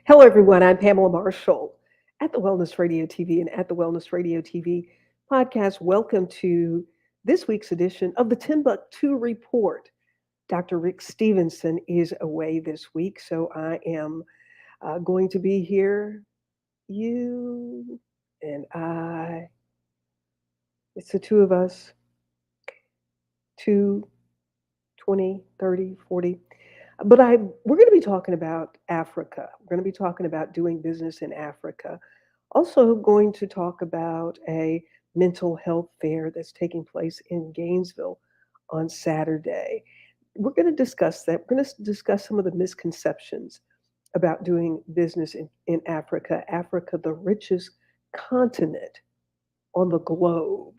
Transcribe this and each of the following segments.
Hello, everyone. I'm Pamela Marshall at the Wellness Radio TV and at the Wellness Radio TV podcast. Welcome to this week's edition of the Timbuktu Report. Dr. Rick Stevenson is away this week, so I am going to be here. You and I, it's the two of us, 2, 20, 30, 40. We're going to be talking about Africa. We're going to be talking about doing business in Africa. Also, going to talk about a mental health fair that's taking place in Gainesville on Saturday. We're going to discuss that. We're going to discuss some of the misconceptions about doing business in Africa. Africa, the richest continent on the globe,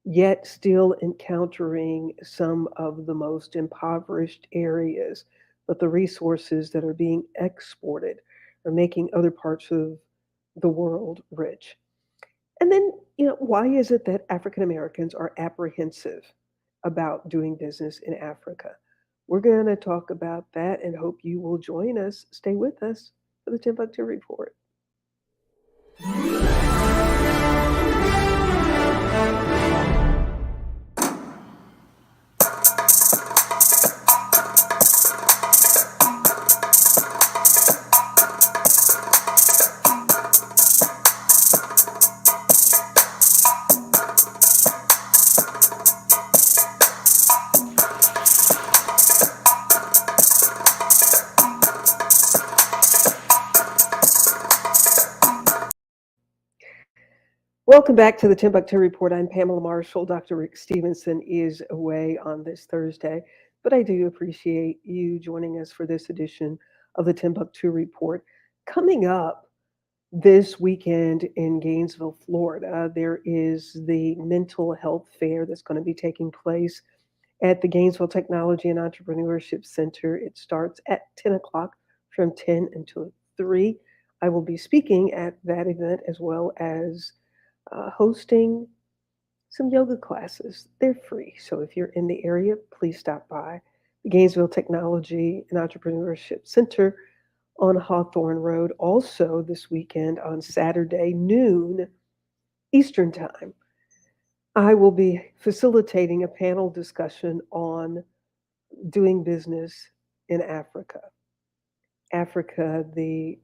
yet still encountering some of the most impoverished areas. But the resources that are being exported are making other parts of the world rich. And then, why is it that African Americans are apprehensive about doing business in Africa? We're going to talk about that and hope you will join us. Stay with us for the Timbuktu Report. Welcome back to the Timbuktu Report. I'm Pamela Marshall. Dr. Rick Stevenson is away on this Thursday, but I do appreciate you joining us for this edition of the Timbuktu Report. Coming up this weekend in Gainesville, Florida, there is the mental health fair that's going to be taking place at the Gainesville Technology and Entrepreneurship Center. It starts at 10 o'clock from 10 until 3. I will be speaking at that event as well as hosting some yoga classes. They're free. So if you're in the area, please stop by the Gainesville Technology and Entrepreneurship Center on Hawthorne Road. Also, this weekend on Saturday, noon Eastern Time, I will be facilitating a panel discussion on doing business in Africa. Africa, the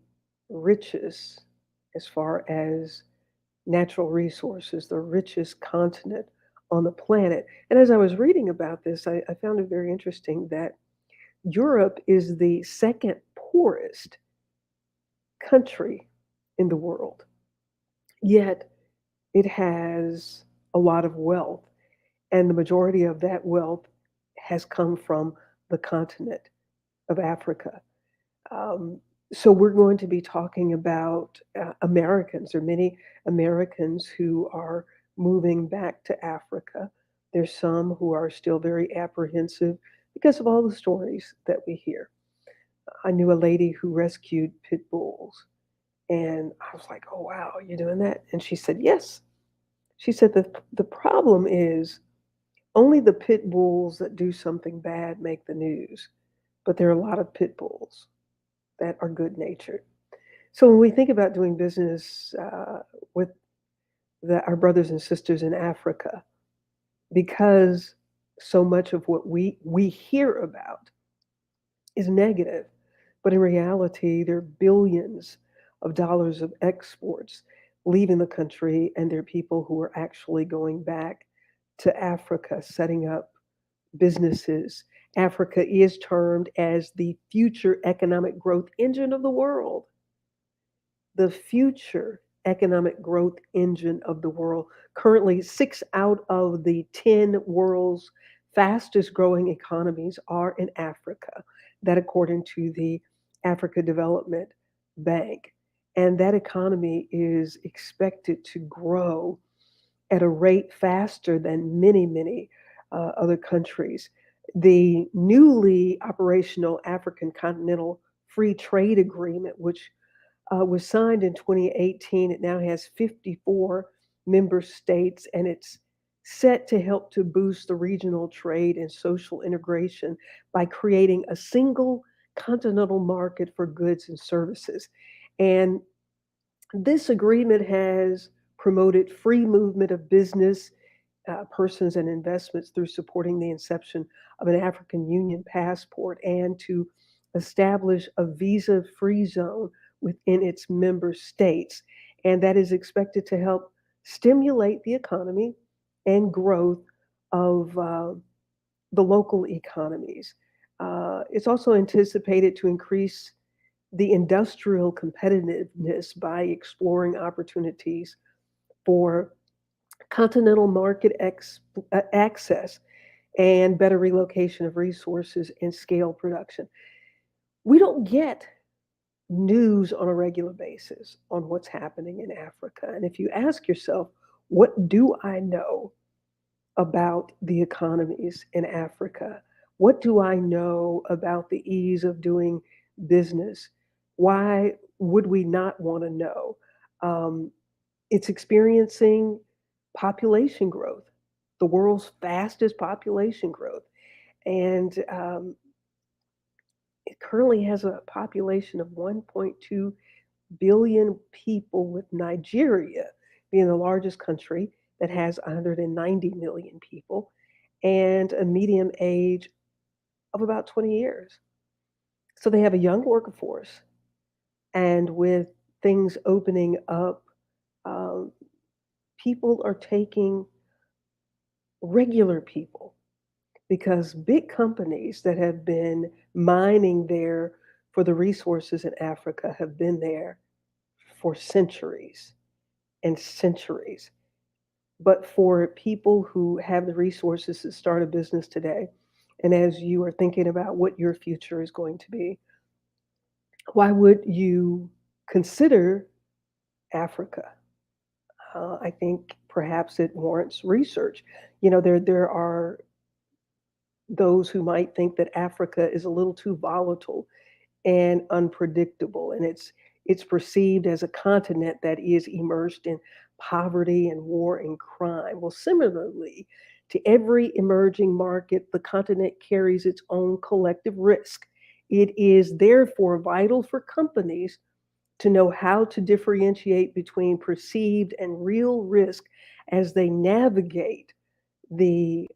richest as far as natural resources, the richest continent on the planet. And as I was reading about this, I found it very interesting that Europe is the second poorest country in the world, yet it has a lot of wealth, and the majority of that wealth has come from the continent of Africa. Um, so we're going to be talking about Americans. There are many Americans who are moving back to Africa. There's some who are still very apprehensive because of all the stories that we hear. I knew a lady who rescued pit bulls, and I was like, "Oh wow, you're doing that?" And she said, "Yes." She said the problem is only the pit bulls that do something bad make the news, but there are a lot of pit bulls that are good natured. So when we think about doing business with our brothers and sisters in Africa, because so much of what we hear about is negative, but in reality, there are billions of dollars of exports leaving the country, and there are people who are actually going back to Africa, setting up businesses. Africa is termed as the future economic growth engine of the world. The future economic growth engine of the world. Currently, 6 out of the 10 world's fastest growing economies are in Africa. That, according to the Africa Development Bank. And that economy is expected to grow at a rate faster than many other countries. The newly operational African Continental Free Trade Agreement, which was signed in 2018. It now has 54 member states, and it's set to help to boost the regional trade and social integration by creating a single continental market for goods and services. And this agreement has promoted free movement of business, persons, and investments through supporting the inception of an African Union passport and to establish a visa free zone within its member states. And that is expected to help stimulate the economy and growth of the local economies. It's also anticipated to increase the industrial competitiveness by exploring opportunities for continental market access and better relocation of resources and scale production. We don't get news on a regular basis on what's happening in Africa. And if you ask yourself, what do I know about the economies in Africa? What do I know about the ease of doing business? Why would we not want to know? Um, it's experiencing population growth, the world's fastest population growth. And it currently has a population of 1.2 billion people, with Nigeria being the largest country that has 190 million people and a median age of about 20 years. So they have a young workforce. And with things opening up, um, people are taking regular people because big companies that have been mining there for the resources in Africa have been there for centuries and centuries. But for people who have the resources to start a business today, and as you are thinking about what your future is going to be, why would you consider Africa? I think perhaps it warrants research. There are those who might think that Africa is a little too volatile and unpredictable, and it's perceived as a continent that is immersed in poverty and war and crime. Well, similarly, to every emerging market, the continent carries its own collective risk. It is therefore vital for companies to know how to differentiate between perceived and real risk as they navigate the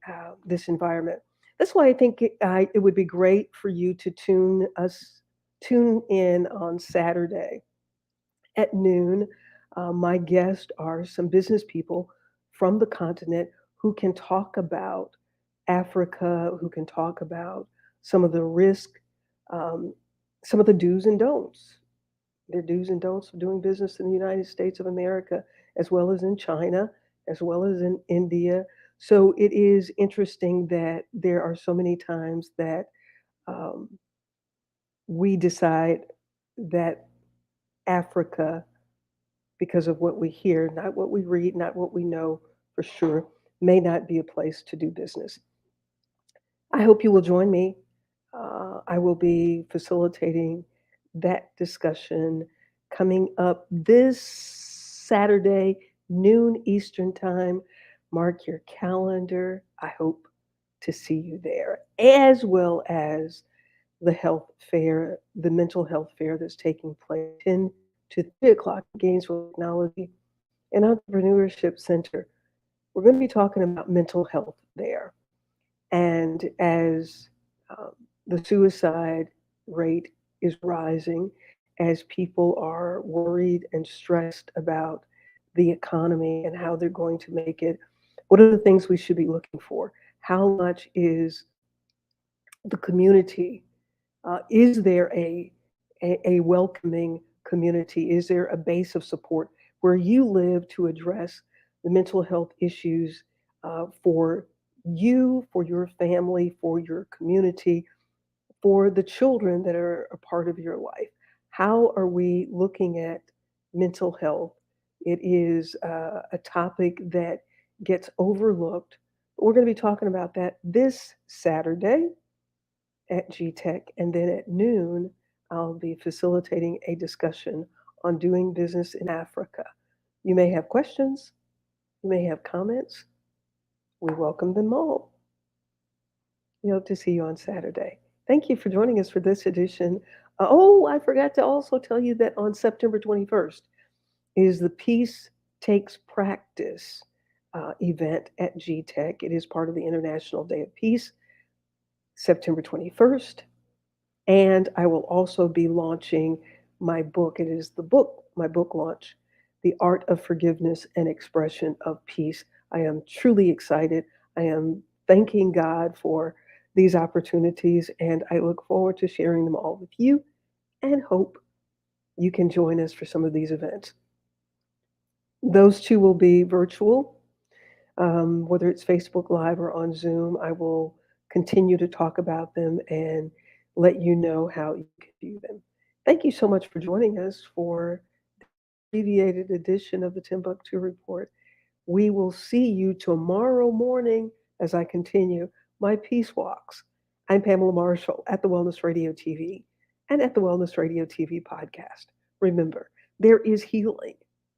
this environment. That's why I think it would be great for you to tune in on Saturday at noon. My guests are some business people from the continent who can talk about Africa, who can talk about some of the risk, um, some of the do's and don'ts, their do's and don'ts of doing business in the United States of America, as well as in China, as well as in India. So it is interesting that there are so many times that um, we decide that Africa, because of what we hear, not what we read, not what we know for sure, may not be a place to do business. I hope you will join me. I will be facilitating that discussion coming up this Saturday, noon Eastern Time. Mark your calendar. I hope to see you there, as well as the health fair, the mental health fair that's taking place 10 to 3 o'clock at Gainesville Technology and Entrepreneurship Center. We're going to be talking about mental health there. And as um, the suicide rate is rising, as people are worried and stressed about the economy and how they're going to make it, what are the things we should be looking for? How much is the community? Is there a welcoming community? Is there a base of support where you live to address the mental health issues for you, for your family, for your community, for the children that are a part of your life? How are we looking at mental health? It is a topic that gets overlooked. We're going to be talking about that this Saturday at GTech. And then at noon, I'll be facilitating a discussion on doing business in Africa. You may have questions, you may have comments. We welcome them all. We hope to see you on Saturday. Thank you for joining us for this edition. Oh, I forgot to also tell you that on September 21st is the Peace Takes Practice event at GTech. It is part of the International Day of Peace, September 21st. And I will also be launching my book. It is my book launch, The Art of Forgiveness and Expression of Peace. I am truly excited. I am thanking God for these opportunities, and I look forward to sharing them all with you and hope you can join us for some of these events. Those two will be virtual, whether it's Facebook Live or on Zoom. I will continue to talk about them and let you know how you can view them. Thank you so much for joining us for this abbreviated edition of the Timbuktu Report. We will see you tomorrow morning as I continue my peace walks. I'm Pamela Marshall at the Wellness Radio TV and at the Wellness Radio TV podcast. Remember, there is healing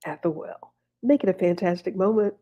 at the well. Make it a fantastic moment.